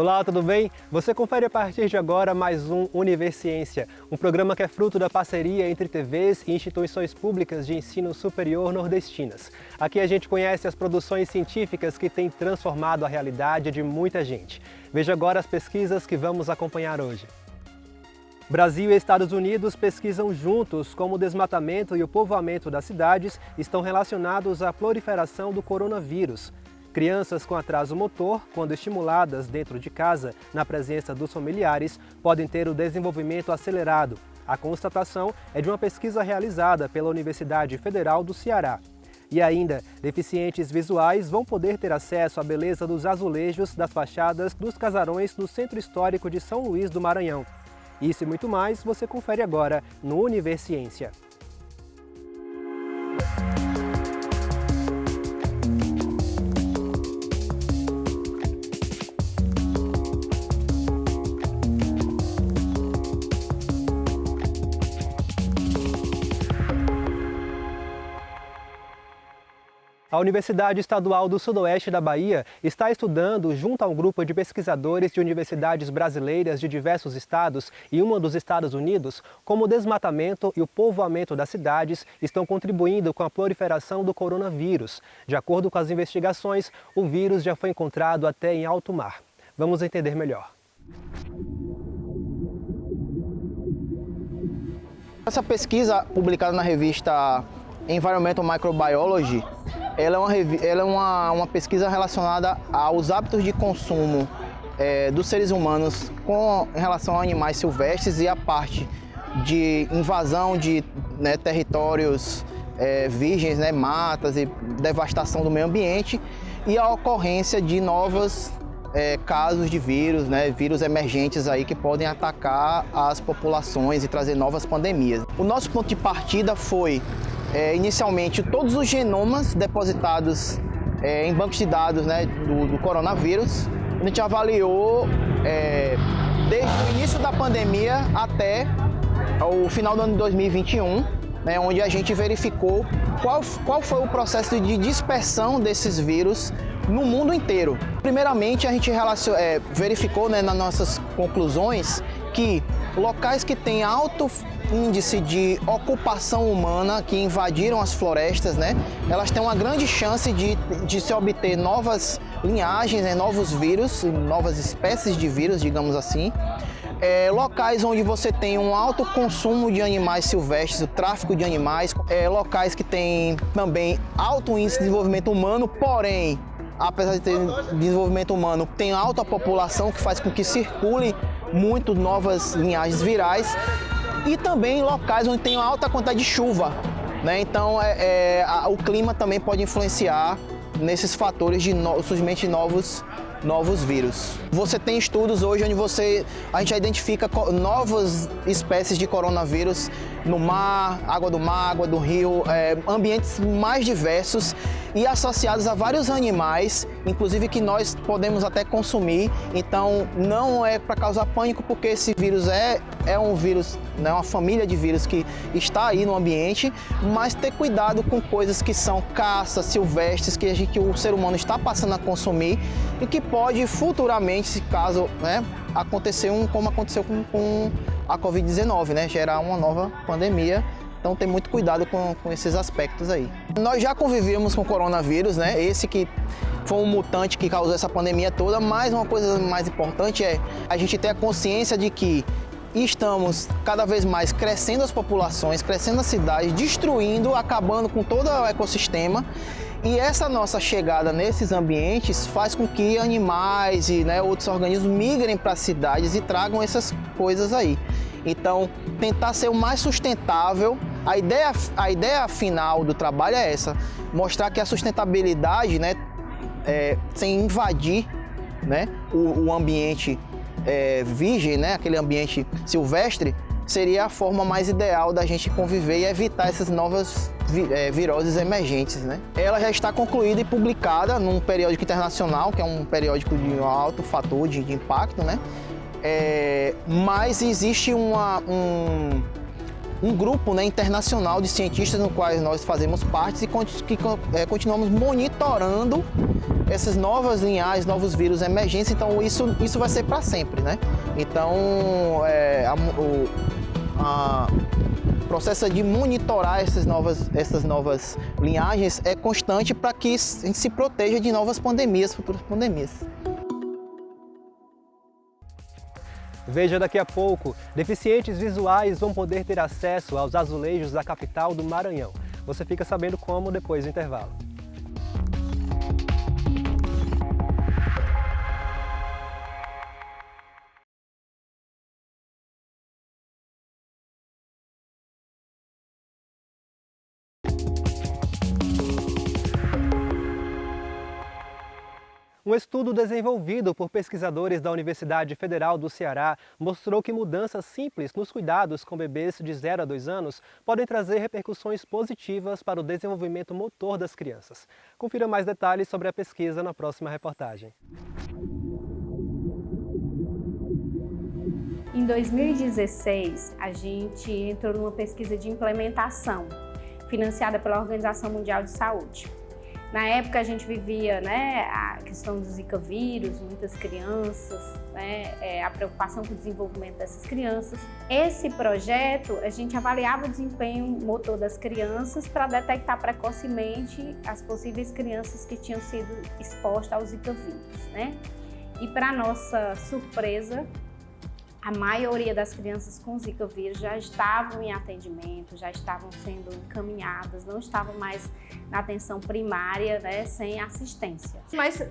Olá, tudo bem? Você confere a partir de agora mais um Universiência, um programa que é fruto da parceria entre TVs e instituições públicas de ensino superior nordestinas. Aqui a gente conhece as produções científicas que têm transformado a realidade de muita gente. Veja agora as pesquisas que vamos acompanhar hoje. Brasil e Estados Unidos pesquisam juntos como o desmatamento e o povoamento das cidades estão relacionados à proliferação do coronavírus. Crianças com atraso motor, quando estimuladas dentro de casa, na presença dos familiares, podem ter o desenvolvimento acelerado. A constatação é de uma pesquisa realizada pela Universidade Federal do Ceará. E ainda, deficientes visuais vão poder ter acesso à beleza dos azulejos das fachadas dos casarões do Centro Histórico de São Luís do Maranhão. Isso e muito mais você confere agora no Universiência. A Universidade Estadual do Sudoeste da Bahia está estudando, junto a um grupo de pesquisadores de universidades brasileiras de diversos estados e uma dos Estados Unidos, como o desmatamento e o povoamento das cidades estão contribuindo com a proliferação do coronavírus. De acordo com as investigações, o vírus já foi encontrado até em alto mar. Vamos entender melhor. Essa pesquisa, publicada na revista Environmental Microbiology, ela é uma pesquisa relacionada aos hábitos de consumo dos seres humanos em relação a animais silvestres e a parte de invasão de territórios virgens, matas e devastação do meio ambiente e a ocorrência de novos casos de vírus, vírus emergentes aí que podem atacar as populações e trazer novas pandemias. O nosso ponto de partida foi inicialmente todos os genomas depositados em bancos de dados do coronavírus. A gente avaliou desde o início da pandemia até o final do ano de 2021, onde a gente verificou qual foi o processo de dispersão desses vírus no mundo inteiro. Primeiramente, a gente verificou nas nossas conclusões que locais que têm alto índice de ocupação humana, que invadiram as florestas, elas têm uma grande chance de se obter novas linhagens, novos vírus, novas espécies de vírus, digamos assim. Locais onde você tem um alto consumo de animais silvestres, o tráfico de animais, locais que têm também alto índice de desenvolvimento humano, porém, apesar de ter desenvolvimento humano, tem alta população que faz com que circule muito novas linhagens virais e também locais onde tem alta quantidade de chuva, Então, o clima também pode influenciar nesses fatores de surgimento de novos vírus. Você tem estudos hoje onde a gente identifica novas espécies de coronavírus no mar, água do rio, ambientes mais diversos e associados a vários animais, inclusive que nós podemos até consumir. Então não é para causar pânico, porque esse vírus é um vírus, uma família de vírus que está aí no ambiente, mas ter cuidado com coisas que são caças silvestres, que o ser humano está passando a consumir e que pode futuramente, se caso acontecer como aconteceu com a Covid-19, gerar uma nova pandemia. Então tem muito cuidado com esses aspectos aí. Nós já convivíamos com o coronavírus, esse que foi um mutante que causou essa pandemia toda, mas uma coisa mais importante é a gente ter a consciência de que estamos cada vez mais crescendo as populações, crescendo as cidades, destruindo, acabando com todo o ecossistema. E essa nossa chegada nesses ambientes faz com que animais e outros organismos migrem para as cidades e tragam essas coisas aí. Então, tentar ser o mais sustentável, a ideia final do trabalho é essa, mostrar que a sustentabilidade, sem invadir o ambiente virgem, aquele ambiente silvestre, seria a forma mais ideal da gente conviver e evitar essas novas viroses emergentes. Ela já está concluída e publicada num periódico internacional, que é um periódico de alto fator de impacto, mas existe um grupo internacional de cientistas no qual nós fazemos parte e que continuamos monitorando essas novas linhagens, novos vírus emergentes, então isso vai ser para sempre, né? Então, o processo de monitorar essas novas linhagens é constante para que a gente se proteja de novas pandemias, futuras pandemias. Veja daqui a pouco, deficientes visuais vão poder ter acesso aos azulejos da capital do Maranhão. Você fica sabendo como depois do intervalo. Um estudo desenvolvido por pesquisadores da Universidade Federal do Ceará mostrou que mudanças simples nos cuidados com bebês de 0 a 2 anos podem trazer repercussões positivas para o desenvolvimento motor das crianças. Confira mais detalhes sobre a pesquisa na próxima reportagem. Em 2016, a gente entrou numa pesquisa de implementação, financiada pela Organização Mundial de Saúde. Na época a gente vivia, a questão do Zika vírus, muitas crianças, a preocupação com o desenvolvimento dessas crianças. Esse projeto, a gente avaliava o desempenho motor das crianças para detectar precocemente as possíveis crianças que tinham sido expostas ao Zika vírus, E para nossa surpresa, a maioria das crianças com Zika vírus já estavam em atendimento, já estavam sendo encaminhadas, não estavam mais na atenção primária, sem assistência. Mas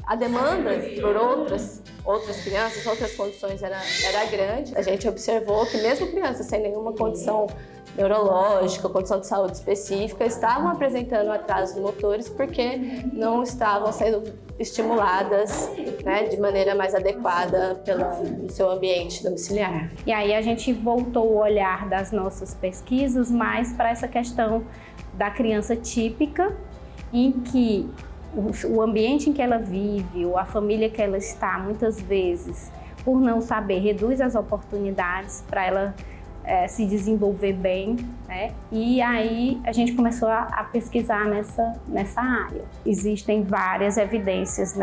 a demanda por outras crianças, outras condições era grande. A gente observou que mesmo crianças sem nenhuma condição neurológica, condição de saúde específica, estavam apresentando atrasos motores porque não estavam sendo estimuladas de maneira mais adequada pelo seu ambiente domiciliar. E aí a gente voltou o olhar das nossas pesquisas mais para essa questão da criança típica, em que o ambiente em que ela vive, ou a família que ela está, muitas vezes, por não saber, reduz as oportunidades para ela se desenvolver bem, E aí a gente começou a pesquisar nessa área. Existem várias evidências,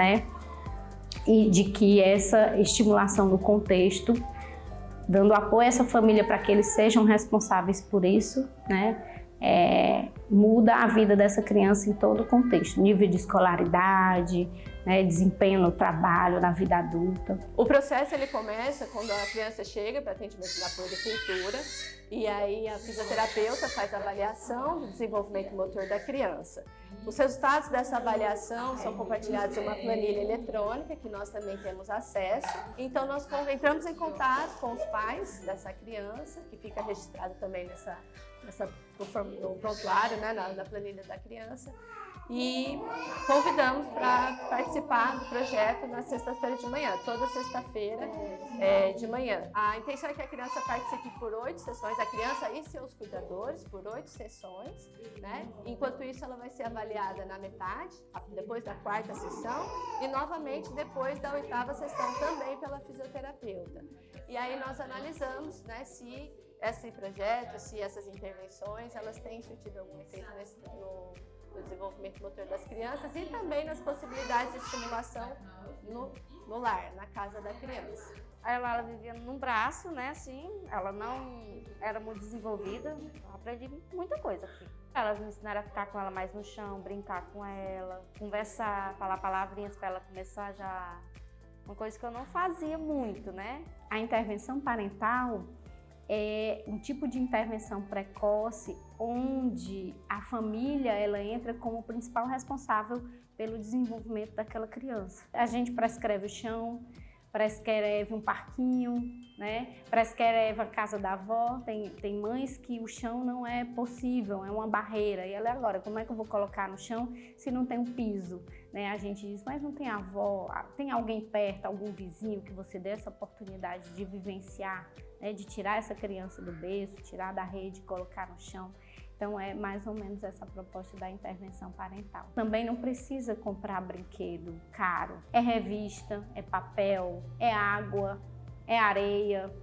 E de que essa estimulação no contexto, dando apoio a essa família para que eles sejam responsáveis por isso, muda a vida dessa criança em todo o contexto, nível de escolaridade, desempenho no trabalho, na vida adulta. O processo ele começa quando a criança chega para atendimento da puericultura e aí a fisioterapeuta faz a avaliação do desenvolvimento motor da criança. Os resultados dessa avaliação são compartilhados em uma planilha eletrônica que nós também temos acesso. Então nós entramos em contato com os pais dessa criança, que fica registrado também no prontuário, na planilha da criança, e convidamos para participar do projeto na sexta-feira de manhã, toda sexta-feira de manhã. A intenção é que a criança participe por 8 sessões, a criança e seus cuidadores, por 8 sessões, Enquanto isso, ela vai ser avaliada na metade, depois da 4ª sessão, e novamente depois da 8ª sessão também pela fisioterapeuta. E aí nós analisamos, se esse projeto, se essas intervenções, elas têm surtido algum efeito no desenvolvimento motor das crianças e também nas possibilidades de estimulação no lar, na casa da criança. Ela vivia num braço, ela não era muito desenvolvida, eu aprendi muita coisa aqui. Elas me ensinaram a ficar com ela mais no chão, brincar com ela, conversar, falar palavrinhas para ela começar já, uma coisa que eu não fazia muito, A intervenção parental é um tipo de intervenção precoce onde a família ela entra como principal responsável pelo desenvolvimento daquela criança. A gente prescreve o chão, prescreve um parquinho, prescreve a casa da avó. Tem mães que o chão não é possível, é uma barreira. E ela agora, como é que eu vou colocar no chão se não tem um piso? A gente diz, mas não tem avó, tem alguém perto, algum vizinho que você dê essa oportunidade de vivenciar, de tirar essa criança do berço, tirar da rede e colocar no chão. Então é mais ou menos essa proposta da intervenção parental. Também não precisa comprar brinquedo caro. É revista, é papel, é água, é areia,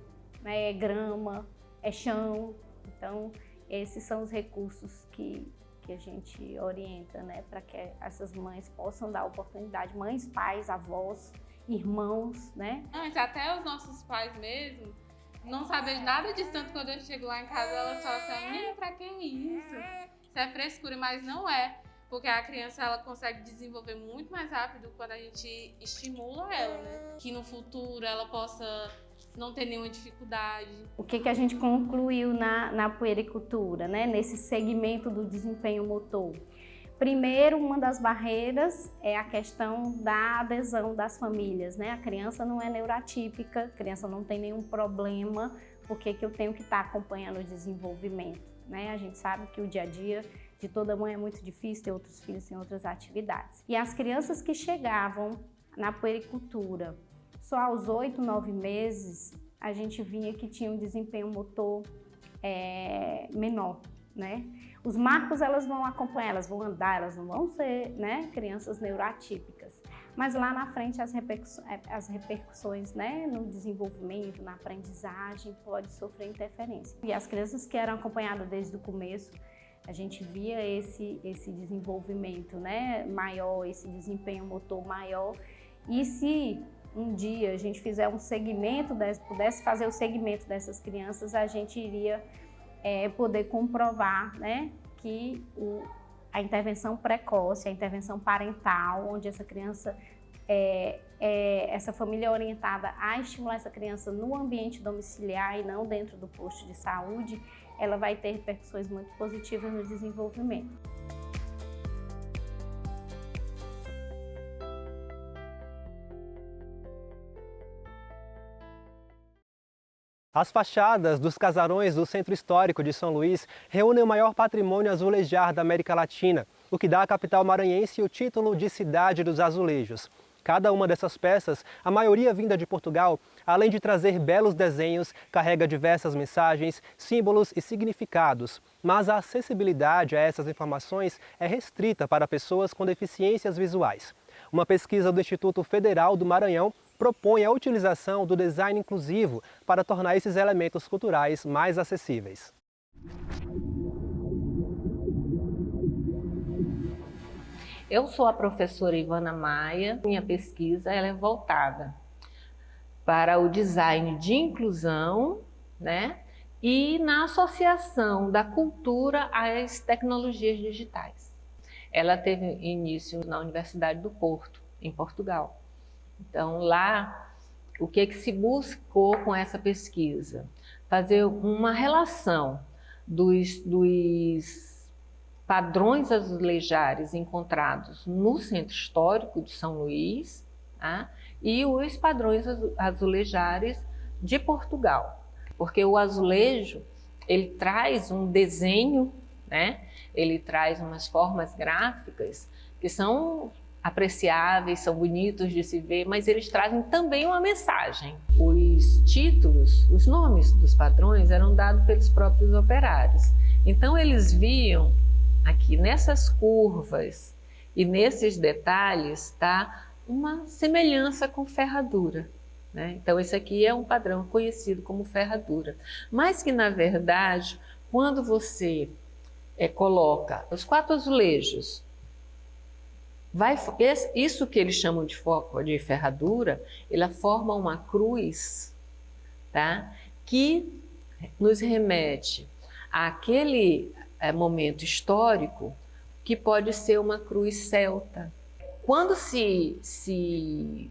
é grama, é chão. Então esses são os recursos que que a gente orienta, né, para que essas mães possam dar oportunidade, mães, pais, avós, irmãos, né? Antes, até os nossos pais mesmo, não sabem nada disso, tanto quando eu chego lá em casa, elas falam assim, menina, pra que isso? Isso é frescura, mas não é. Porque a criança, ela consegue desenvolver muito mais rápido quando a gente estimula ela, né? Que no futuro ela possa não ter nenhuma dificuldade. O que a gente concluiu na puericultura, né? Nesse segmento do desempenho motor? Primeiro, uma das barreiras é a questão da adesão das famílias, né? A criança não é neuroatípica, a criança não tem nenhum problema, por que eu tenho que estar acompanhando o desenvolvimento, né? A gente sabe que o dia a dia de toda mãe é muito difícil, ter outros filhos em outras atividades. E as crianças que chegavam na puericultura só aos 8, 9 meses, a gente via que tinha um desempenho motor menor, né? Os marcos elas vão acompanhar, elas vão andar, elas não vão ser, né, crianças neuroatípicas. Mas lá na frente as repercussões, né, no desenvolvimento, na aprendizagem, pode sofrer interferência. E as crianças que eram acompanhadas desde o começo, a gente via esse desenvolvimento, né, maior, esse desempenho motor maior. E se um dia a gente fizer um segmento, pudesse fazer o segmento dessas crianças, a gente iria poder comprovar, né, que a intervenção precoce, a intervenção parental, onde essa criança, essa família é orientada a estimular essa criança no ambiente domiciliar e não dentro do posto de saúde, ela vai ter repercussões muito positivas no desenvolvimento. As fachadas dos casarões do Centro Histórico de São Luís reúnem o maior patrimônio azulejar da América Latina, o que dá à capital maranhense o título de Cidade dos Azulejos. Cada uma dessas peças, a maioria vinda de Portugal, além de trazer belos desenhos, carrega diversas mensagens, símbolos e significados. Mas a acessibilidade a essas informações é restrita para pessoas com deficiências visuais. Uma pesquisa do Instituto Federal do Maranhão propõe a utilização do design inclusivo para tornar esses elementos culturais mais acessíveis. Eu sou a professora Ivana Maia. Minha pesquisa ela é voltada para o design de inclusão, né, e na associação da cultura às tecnologias digitais. Ela teve início na Universidade do Porto, em Portugal. Então, lá, o que se buscou com essa pesquisa? Fazer uma relação dos padrões azulejares encontrados no Centro Histórico de São Luís, tá? E os padrões azulejares de Portugal. Porque o azulejo, ele traz um desenho, né? Ele traz umas formas gráficas que são apreciáveis, são bonitos de se ver, mas eles trazem também uma mensagem. Os títulos, os nomes dos padrões eram dados pelos próprios operários. Então eles viam aqui nessas curvas e nesses detalhes, tá, uma semelhança com ferradura, né? Então esse aqui é um padrão conhecido como ferradura, mas que na verdade, quando você coloca os 4 azulejos, isso que eles chamam de ferradura, ela forma uma cruz, tá? Que nos remete àquele momento histórico que pode ser uma cruz celta. Quando se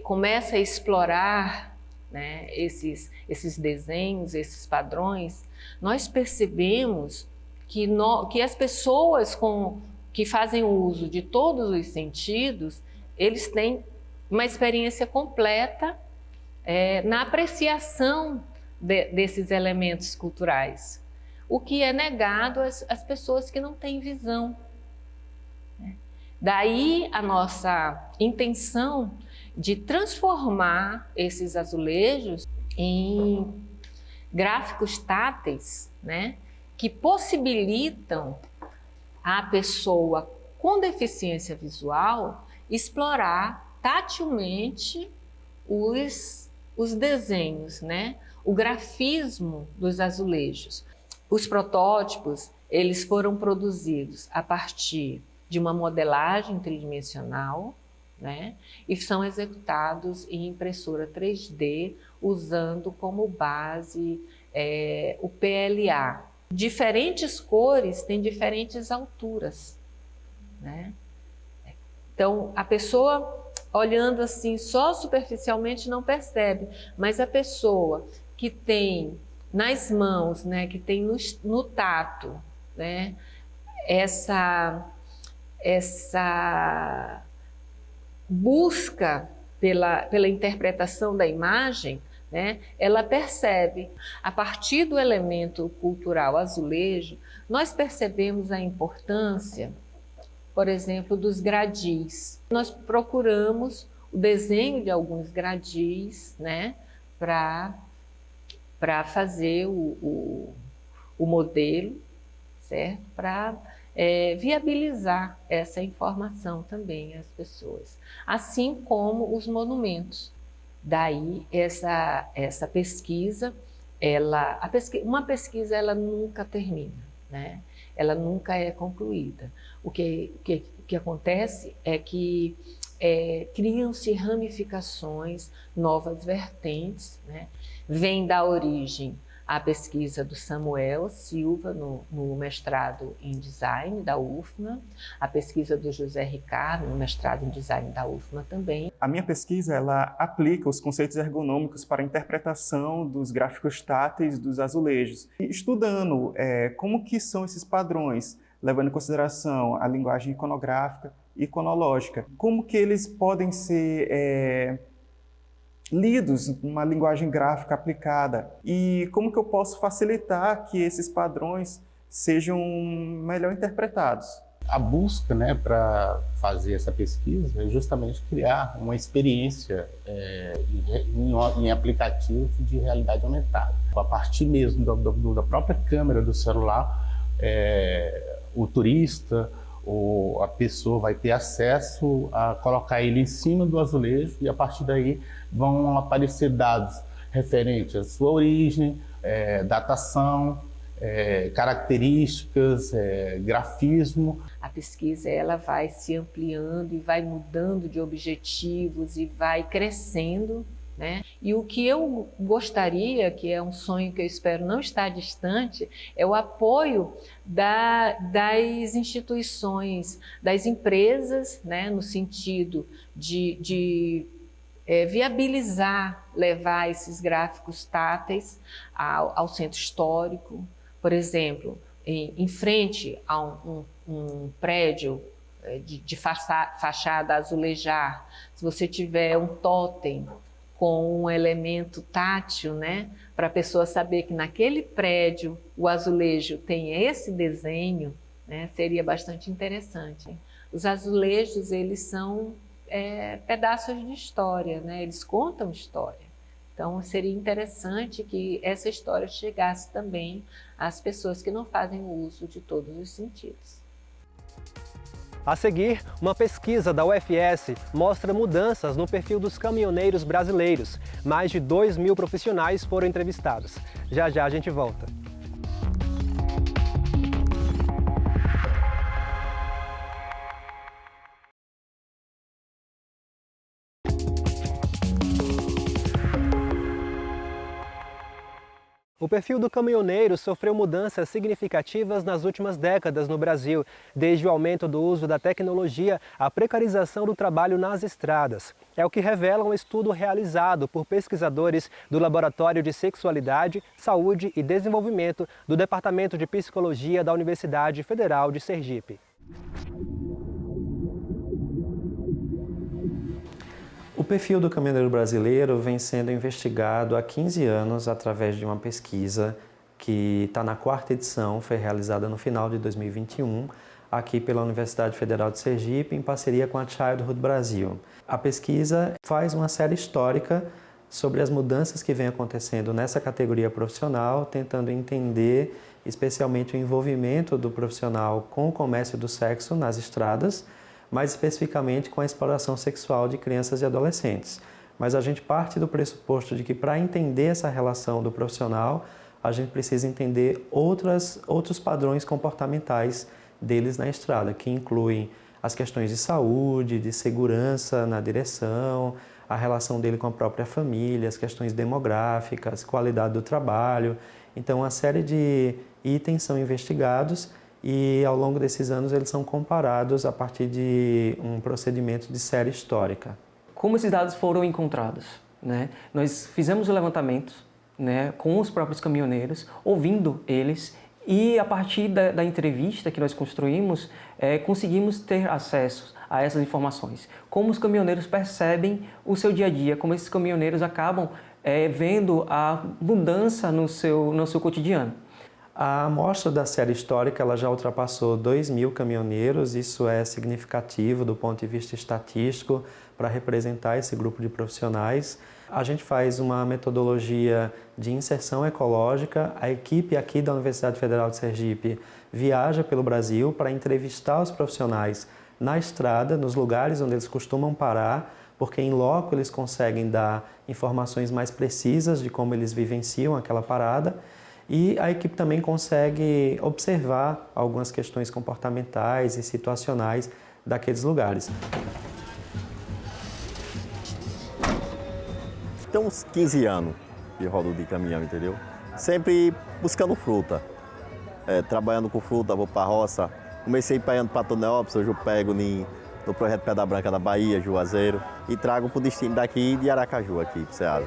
começa a explorar, né, esses desenhos, esses padrões, nós percebemos que as pessoas que fazem uso de todos os sentidos, eles têm uma experiência completa na apreciação desses elementos culturais, o que é negado às pessoas que não têm visão. Daí a nossa intenção de transformar esses azulejos em gráficos táteis, né, que possibilitam a pessoa com deficiência visual explorar tatilmente os desenhos, né? O grafismo dos azulejos. Os protótipos, eles foram produzidos a partir de uma modelagem tridimensional, né? E são executados em impressora 3D, usando como base o PLA. Diferentes cores têm diferentes alturas, né? Então, a pessoa olhando assim só superficialmente não percebe, mas a pessoa que tem nas mãos, né, que tem no tato, né, essa busca pela interpretação da imagem, né, ela percebe. A partir do elemento cultural azulejo, nós percebemos a importância, por exemplo, dos gradis. Nós procuramos o desenho de alguns gradis, né, para fazer o modelo, certo? Para viabilizar essa informação também às pessoas, assim como os monumentos. Daí essa pesquisa, uma pesquisa ela nunca termina, né? Ela nunca é concluída. O que acontece é que criam-se ramificações, novas vertentes, né? Vem da origem a pesquisa do Samuel Silva no mestrado em design da UFMA, a pesquisa do José Ricardo no mestrado em design da UFMA também. A minha pesquisa ela aplica os conceitos ergonômicos para a interpretação dos gráficos táteis dos azulejos, estudando como que são esses padrões, levando em consideração a linguagem iconográfica e iconológica, como que eles podem ser lidos numa linguagem gráfica aplicada e como que eu posso facilitar que esses padrões sejam melhor interpretados. A busca, né, para fazer essa pesquisa é justamente criar uma experiência em aplicativos de realidade aumentada. A partir mesmo da própria câmera do celular, o turista ou a pessoa vai ter acesso a colocar ele em cima do azulejo e a partir daí vão aparecer dados referentes à sua origem, datação, características, grafismo. A pesquisa ela vai se ampliando e vai mudando de objetivos e vai crescendo, né? E o que eu gostaria, que é um sonho que eu espero não estar distante, é o apoio das instituições, das empresas, né? No sentido de viabilizar, levar esses gráficos táteis ao centro histórico. Por exemplo, em frente a um prédio de fachada azulejar, se você tiver um tótem com um elemento tátil, né, para a pessoa saber que naquele prédio o azulejo tem esse desenho, né, seria bastante interessante. Os azulejos, eles são pedaços de história, né, eles contam história. Então, seria interessante que essa história chegasse também às pessoas que não fazem uso de todos os sentidos. A seguir, uma pesquisa da UFS mostra mudanças no perfil dos caminhoneiros brasileiros. Mais de 2.000 profissionais foram entrevistados. Já já a gente volta. O perfil do caminhoneiro sofreu mudanças significativas nas últimas décadas no Brasil, desde o aumento do uso da tecnologia à precarização do trabalho nas estradas. É o que revela um estudo realizado por pesquisadores do Laboratório de Sexualidade, Saúde e Desenvolvimento do Departamento de Psicologia da Universidade Federal de Sergipe. O perfil do caminhoneiro brasileiro vem sendo investigado há 15 anos através de uma pesquisa que está na 4ª edição, foi realizada no final de 2021, aqui pela Universidade Federal de Sergipe, em parceria com a Childhood Brasil. A pesquisa faz uma série histórica sobre as mudanças que vêm acontecendo nessa categoria profissional, tentando entender especialmente o envolvimento do profissional com o comércio do sexo nas estradas, mais especificamente com a exploração sexual de crianças e adolescentes. Mas a gente parte do pressuposto de que para entender essa relação do profissional, a gente precisa entender outros padrões comportamentais deles na estrada, que incluem as questões de saúde, de segurança na direção, a relação dele com a própria família, as questões demográficas, qualidade do trabalho. Então, uma série de itens são investigados e, ao longo desses anos, eles são comparados a partir de um procedimento de série histórica. Como esses dados foram encontrados, né? Nós fizemos o levantamento, né, com os próprios caminhoneiros, ouvindo eles, e a partir da entrevista que nós construímos, conseguimos ter acesso a essas informações. Como os caminhoneiros percebem o seu dia a dia, como esses caminhoneiros acabam vendo a mudança no seu cotidiano. A amostra da série histórica ela já ultrapassou 2.000 caminhoneiros, isso é significativo do ponto de vista estatístico para representar esse grupo de profissionais. A gente faz uma metodologia de inserção ecológica. A equipe aqui da Universidade Federal de Sergipe viaja pelo Brasil para entrevistar os profissionais na estrada, nos lugares onde eles costumam parar, porque em loco eles conseguem dar informações mais precisas de como eles vivenciam aquela parada. E a equipe também consegue observar algumas questões comportamentais e situacionais daqueles lugares. Tem uns 15 anos que rodo de caminhão, entendeu? Sempre buscando fruta. Trabalhando com fruta, vou para a roça. Comecei pegando para Tonelópolis, hoje eu pego no projeto Pedra Branca da Bahia, Juazeiro, e trago para o destino daqui de Aracaju, aqui para o Ceará.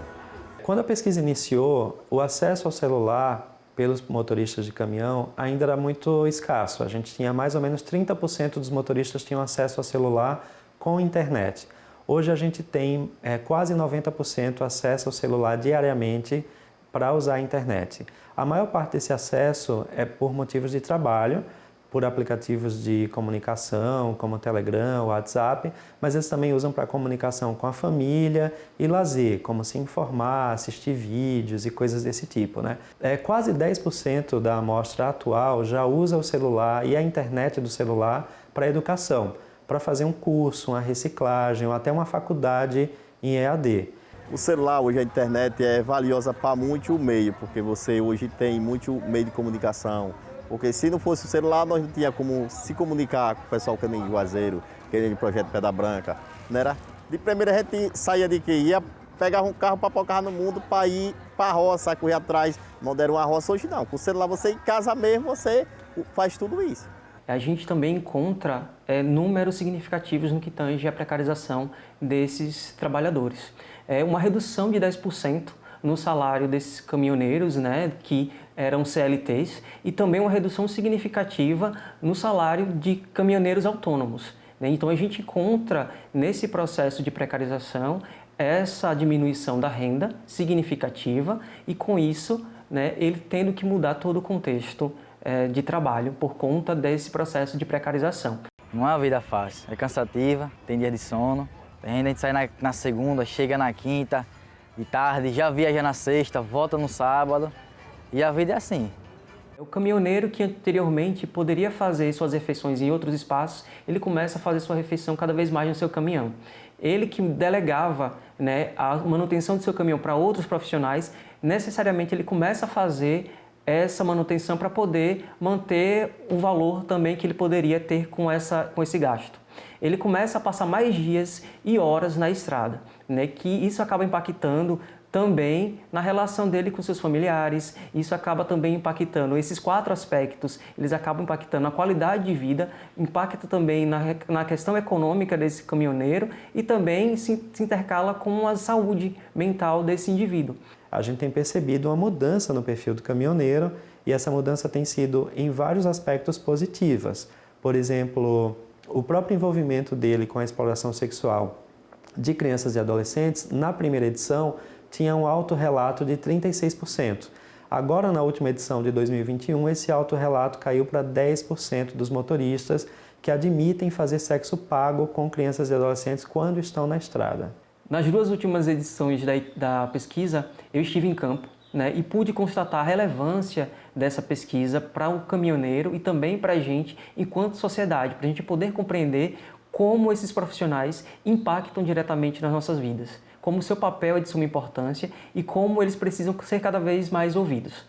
Quando a pesquisa iniciou, o acesso ao celular pelos motoristas de caminhão ainda era muito escasso. A gente tinha mais ou menos 30% dos motoristas tinham acesso ao celular com internet. Hoje a gente tem quase 90% acesso ao celular diariamente para usar a internet. A maior parte desse acesso é por motivos de trabalho, por aplicativos de comunicação, como o Telegram, o WhatsApp, mas eles também usam para comunicação com a família e lazer, como se informar, assistir vídeos e coisas desse tipo, né? Quase 10% da amostra atual já usa o celular e a internet do celular para educação, para fazer um curso, uma reciclagem ou até uma faculdade em EAD. O celular, hoje a internet é valiosa para muito o meio, porque você hoje tem muito meio de comunicação. Porque se não fosse o celular, nós não tínhamos como se comunicar com o pessoal que nem Juazeiro, que nem o projeto Pedra Branca. Não era? De primeira a gente saía de que ia pegar um carro para pocar no mundo para ir para a roça, correr atrás. Não deram uma roça hoje não. Com o celular você em casa mesmo, você faz tudo isso. A gente também encontra números significativos no que tange à precarização desses trabalhadores. Uma redução de 10% no salário desses caminhoneiros, né, que eram CLTs, e também uma redução significativa no salário de caminhoneiros autônomos, né? Então a gente encontra nesse processo de precarização essa diminuição da renda significativa e com isso, né, ele tendo que mudar todo o contexto de trabalho por conta desse processo de precarização. Não é uma vida fácil, é cansativa, tem dia de sono, a gente sai na segunda, chega na quinta, de tarde, já viaja na sexta, volta no sábado e a vida é assim. O caminhoneiro que anteriormente poderia fazer suas refeições em outros espaços, ele começa a fazer sua refeição cada vez mais no seu caminhão. Ele que delegava, né, a manutenção do seu caminhão para outros profissionais, necessariamente ele começa a fazer essa manutenção para poder manter o valor também que ele poderia ter com esse gasto. Ele começa a passar mais dias e horas na estrada, né, que isso acaba impactando também na relação dele com seus familiares, isso acaba também impactando, esses 4 aspectos, eles acabam impactando a qualidade de vida, impacta também na questão econômica desse caminhoneiro e também se intercala com a saúde mental desse indivíduo. A gente tem percebido uma mudança no perfil do caminhoneiro e essa mudança tem sido em vários aspectos positivas. Por exemplo, o próprio envolvimento dele com a exploração sexual de crianças e adolescentes, na primeira edição, tinha um autorrelato de 36%. Agora, na última edição de 2021, esse autorrelato caiu para 10% dos motoristas que admitem fazer sexo pago com crianças e adolescentes quando estão na estrada. Nas 2 últimas edições da pesquisa, eu estive em campo, né, e pude constatar a relevância dessa pesquisa para o caminhoneiro e também para a gente enquanto sociedade, para a gente poder compreender como esses profissionais impactam diretamente nas nossas vidas, como o seu papel é de suma importância e como eles precisam ser cada vez mais ouvidos.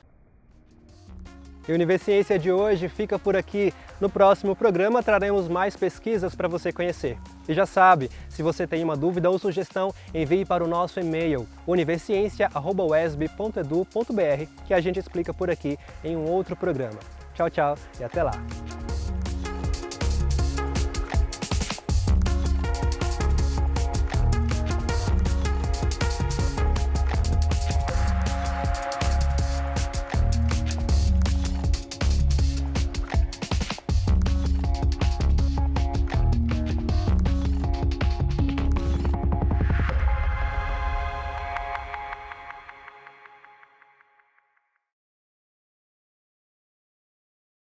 E o Universiência de hoje fica por aqui. No próximo programa traremos mais pesquisas para você conhecer. E já sabe, se você tem uma dúvida ou sugestão, envie para o nosso e-mail universiencia@uesb.edu.br que a gente explica por aqui em um outro programa. Tchau, tchau e até lá!